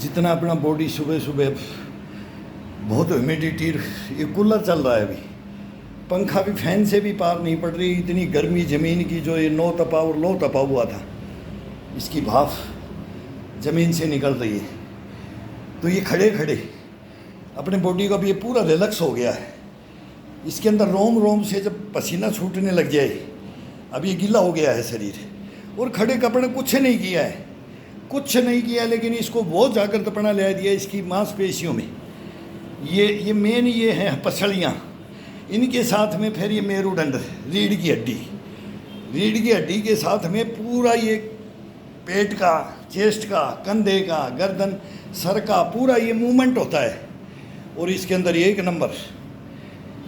जितना अपना बॉडी सुबह सुबह बहुत ह्यूमिडिटी, ये कूलर चल रहा है अभी, पंखा भी फैन से भी पार नहीं पड़ रही। इतनी गर्मी ज़मीन की, जो ये नो तपा और लो तपा हुआ था, इसकी भाप ज़मीन से निकल रही है। तो ये खड़े खड़े अपने बॉडी का भी ये पूरा रिलैक्स हो गया है। इसके अंदर रोम रोम से जब पसीना छूटने लग जाए, अब ये गीला हो गया है शरीर, और खड़े कपड़े कुछ नहीं किया है, कुछ नहीं किया, लेकिन इसको बहुत जागृतपना ले दिया इसकी मांसपेशियों में। ये मेन ये है पसलियाँ, इनके साथ में फिर ये मेरुदंड, रीढ़ की हड्डी, रीढ़ की हड्डी के साथ में पूरा ये पेट का, चेस्ट का, कंधे का, गर्दन, सर का पूरा ये मूवमेंट होता है। और इसके अंदर एक नंबर,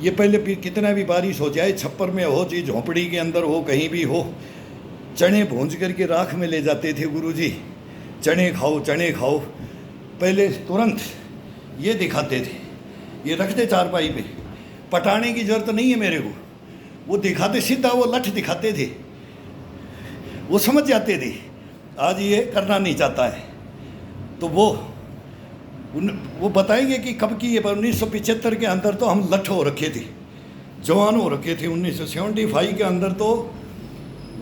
ये पहले कितना भी बारिश हो जाए, छप्पर में हो, चाहे झोंपड़ी के अंदर हो, कहीं भी हो, चने भूंज करके राख में ले जाते थे गुरुजी, चने खाओ चने खाओ। पहले तुरंत ये दिखाते थे, ये रखते चारपाई पे, पटाने की ज़रूरत नहीं है मेरे को, वो दिखाते सीधा, वो लठ दिखाते थे, वो समझ जाते थे आज ये करना नहीं चाहता है। तो वो बताएंगे कि कब की ये 1975 के अंदर तो हम लठ हो रखे थे, जवान हो रखे थे। 1975 के अंदर तो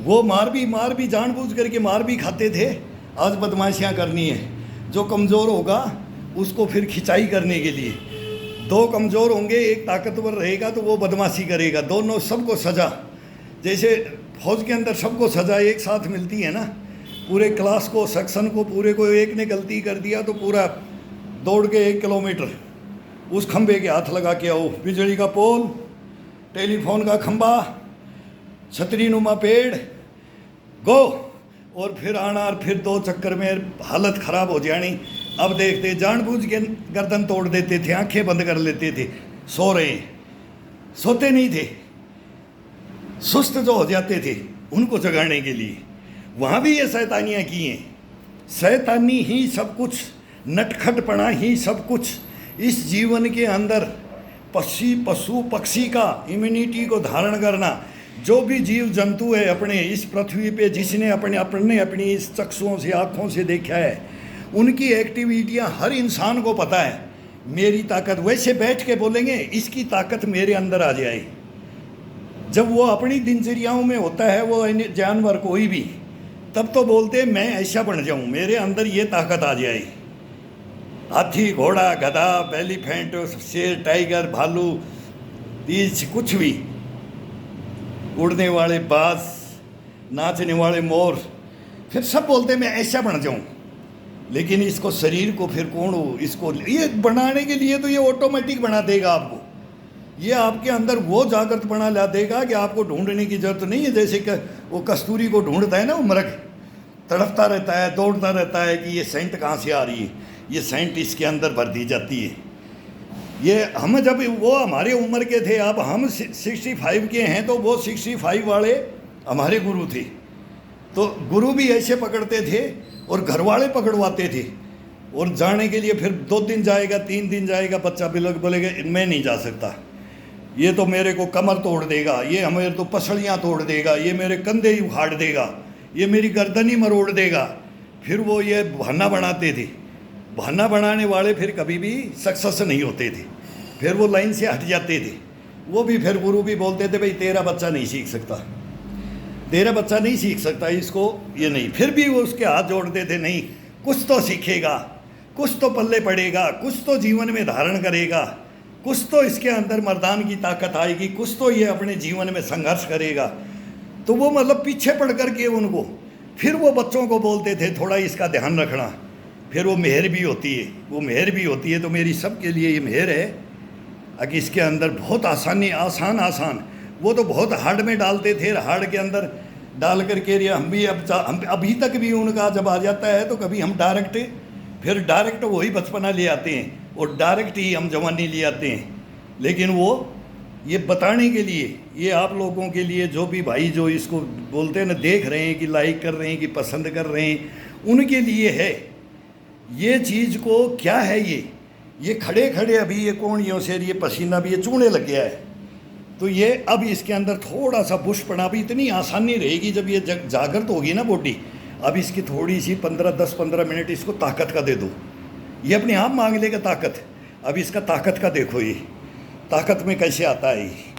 वो मार भी जानबूझ करके मार भी खाते थे। आज बदमाशियाँ करनी है, जो कमज़ोर होगा उसको फिर खिंचाई करने के लिए, दो कमज़ोर होंगे एक ताकतवर रहेगा तो वो बदमाशी करेगा, दोनों सबको सज़ा। जैसे फौज के अंदर सबको सज़ा एक साथ मिलती है ना, पूरे क्लास को, सेक्शन को, पूरे को एक ने गलती कर दिया तो पूरा दौड़ के 1 किलोमीटर उस खंबे के हाथ लगा के आओ। बिजली का पोल, टेलीफोन का खंबा, छतरी नुमा पेड़, गो, और फिर आना, और फिर 2 चक्कर में हालत ख़राब हो जानी। अब देखते जानबूझ के गर्दन तोड़ देते थे, आंखें बंद कर लेते थे, सो रहे, सोते नहीं थे, सुस्त जो हो जाते थे उनको जगाने के लिए। वहाँ भी ये शैतानियाँ की हैं, शैतानी ही सब कुछ, नटखटपना ही सब कुछ। इस जीवन के अंदर पशु पक्षी का इम्यूनिटी को धारण करना, जो भी जीव जंतु है अपने इस पृथ्वी पे, जिसने अपनी इस चक्षुओं से, आँखों से देखा है, उनकी एक्टिविटियाँ हर इंसान को पता है। मेरी ताकत, वैसे बैठ के बोलेंगे इसकी ताकत मेरे अंदर आ जाए। जब वो अपनी दिनचर्याओं में होता है वो जानवर कोई भी, तब तो बोलते मैं ऐसा बन जाऊं, मेरे अंदर ये ताकत आ जाए। हाथी, घोड़ा, गधा, एलिफेंट, शेर, टाइगर, भालू, रीछ, कुछ भी, उड़ने वाले बाज, नाचने वाले मोर, फिर सब बोलते मैं ऐसा बन जाऊं। लेकिन इसको, शरीर को फिर कौन हो, इसको ये बनाने के लिए तो ये ऑटोमेटिक बना देगा आपको। ये आपके अंदर वो जागृत बना ला देगा कि आपको ढूंढने की जरूरत नहीं है। जैसे कि वो कस्तूरी को ढूंढता है ना, वो मृग तड़पता रहता है, दौड़ता रहता है कि ये सेंट कहाँ से आ रही है, ये सेंट इसके अंदर भर दी जाती है। ये हम जब वो हमारे उम्र के थे, अब हम 65 के हैं, तो वो 65 वाले हमारे गुरु थे। तो गुरु भी ऐसे पकड़ते थे और घर वाले पकड़वाते थे, और जाने के लिए फिर 2 दिन जाएगा, 3 दिन जाएगा, बच्चा बोलेगा मैं नहीं जा सकता, ये तो मेरे को कमर तोड़ देगा, ये हमें तो पसलियाँ तोड़ देगा, ये मेरे कंधे ही उखाड़ देगा, ये मेरी गर्दन ही मरोड़ देगा। फिर वो ये बहाना बनाते थे। बहाना बनाने वाले फिर कभी भी सक्सेस नहीं होते थे, फिर वो लाइन से हट जाते थे। वो भी फिर गुरु भी बोलते थे भाई तेरा बच्चा नहीं सीख सकता, तेरा बच्चा नहीं सीख सकता, इसको ये नहीं। फिर भी वो उसके हाथ जोड़ते थे, नहीं कुछ तो सीखेगा, कुछ तो पल्ले पड़ेगा, कुछ तो जीवन में धारण करेगा, कुछ तो इसके अंदर मर्दान की ताकत आएगी, कुछ तो ये अपने जीवन में संघर्ष करेगा। तो वो मतलब पीछे पड़ करके उनको, फिर वो बच्चों को बोलते थे थोड़ा इसका ध्यान रखना। फिर वो मेहर भी होती है, वो मेहर भी होती है। तो मेरी सब के लिए ये मेहर है कि इसके अंदर बहुत आसान, वो तो बहुत हार्ड में डालते थे, हार्ड के अंदर डाल करके हम भी हम अभी तक भी उनका जब आ जाता है तो कभी हम डायरेक्ट वही बचपना ले आते हैं, और डायरेक्ट ही हम जवानी ले आते हैं। लेकिन वो ये बताने के लिए, ये आप लोगों के लिए, जो भी भाई जो इसको बोलते हैं ना, देख रहे हैं कि लाइक कर रहे हैं कि पसंद कर रहे हैं, उनके लिए है ये चीज़ को। क्या है ये खड़े खड़े अभी ये कोहनियों से ये पसीना भी ये चूने लग गया है। तो ये अब इसके अंदर थोड़ा सा बुशपना भी, इतनी आसानी रहेगी जब ये जागृत होगी ना बॉडी। अब इसकी थोड़ी सी 10-15 मिनट इसको ताकत का दे दो, ये अपने आप मांग लेगा ताकत। अब इसका ताकत का देखो, ये ताकत में कैसे आता है ये।